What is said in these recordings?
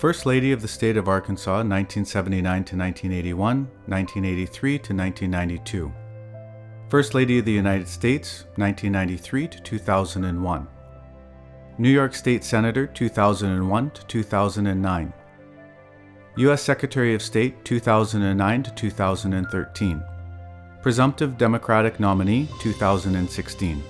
First Lady of the State of Arkansas 1979 to 1981, 1983 to 1992. First Lady of the United States 1993 to 2001. New York State Senator 2001 to 2009. U.S. Secretary of State 2009 to 2013. Presumptive Democratic nominee 2016.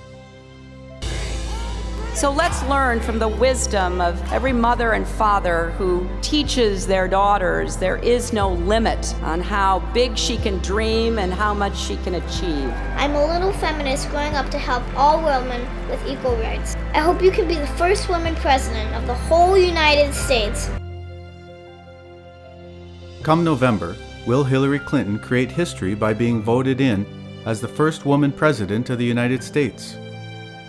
So let's learn from the wisdom of every mother and father who teaches their daughters there is no limit on how big she can dream and how much she can achieve. I'm a little feminist growing up to help all women with equal rights. I hope you can be the first woman president of the whole United States. Come November, will Hillary Clinton create history by being voted in as the first woman president of the United States?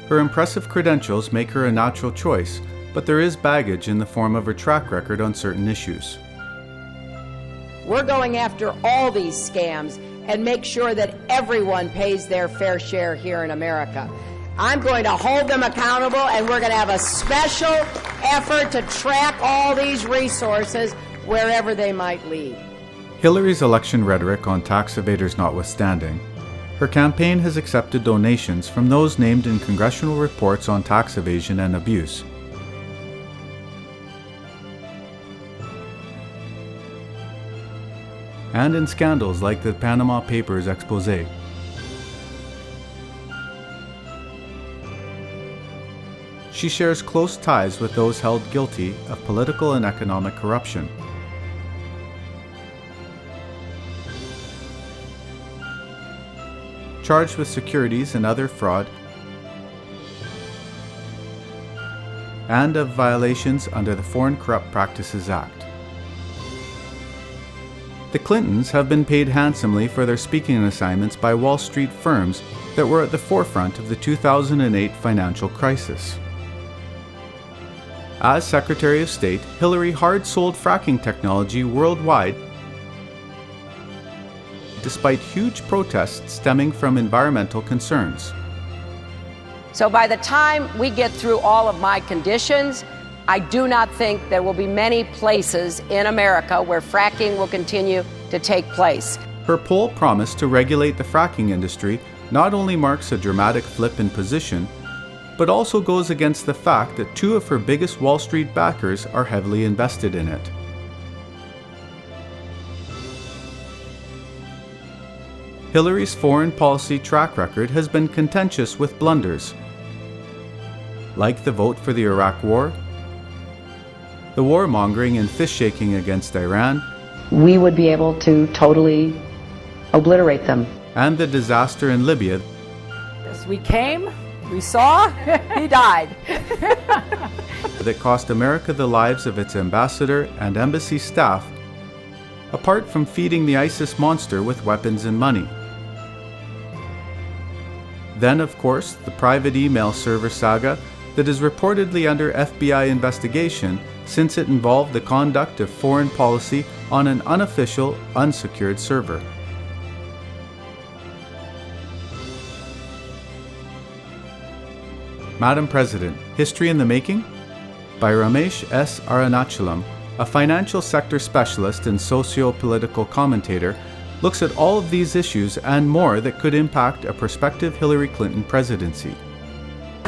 Her impressive credentials make her a natural choice, but there is baggage in the form of her track record on certain issues. We're going after all these scams and make sure that everyone pays their fair share here in America. I'm going to hold them accountable, and we're going to have a special effort to track all these resources wherever they might lead. Hillary's election rhetoric on tax evaders notwithstanding, her campaign has accepted donations from those named in congressional reports on tax evasion and abuse. And in scandals like the Panama Papers expose. She shares close ties with those held guilty of political and economic corruption. Charged with securities and other fraud, and of violations under the Foreign Corrupt Practices Act. The Clintons have been paid handsomely for their speaking assignments by Wall Street firms that were at the forefront of the 2008 financial crisis. As Secretary of State, Hillary hard-sold fracking technology worldwide despite huge protests stemming from environmental concerns. So by the time we get through all of my conditions, I do not think there will be many places in America where fracking will continue to take place. Her poll promise to regulate the fracking industry not only marks a dramatic flip in position, but also goes against the fact that two of her biggest Wall Street backers are heavily invested in it. Hillary's foreign policy track record has been contentious with blunders, like the vote for the Iraq War, the warmongering and fist-shaking against Iran, we would be able to totally obliterate them, and the disaster in Libya. As we came, we saw, he died. That cost America the lives of its ambassador and embassy staff, apart from feeding the ISIS monster with weapons and money. Then, of course, the private email server saga that is reportedly under FBI investigation since it involved the conduct of foreign policy on an unofficial, unsecured server. Madam President, History in the Making? By Ramesh S. Arunachalam, a financial sector specialist and socio-political commentator, looks at all of these issues and more that could impact a prospective Hillary Clinton presidency.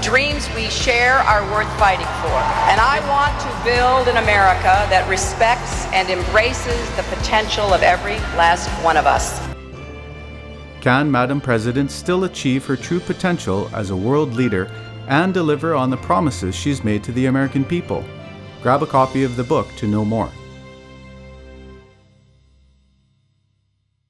Dreams we share are worth fighting for. And I want to build an America that respects and embraces the potential of every last one of us. Can Madam President still achieve her true potential as a world leader and deliver on the promises she's made to the American people? Grab a copy of the book to know more.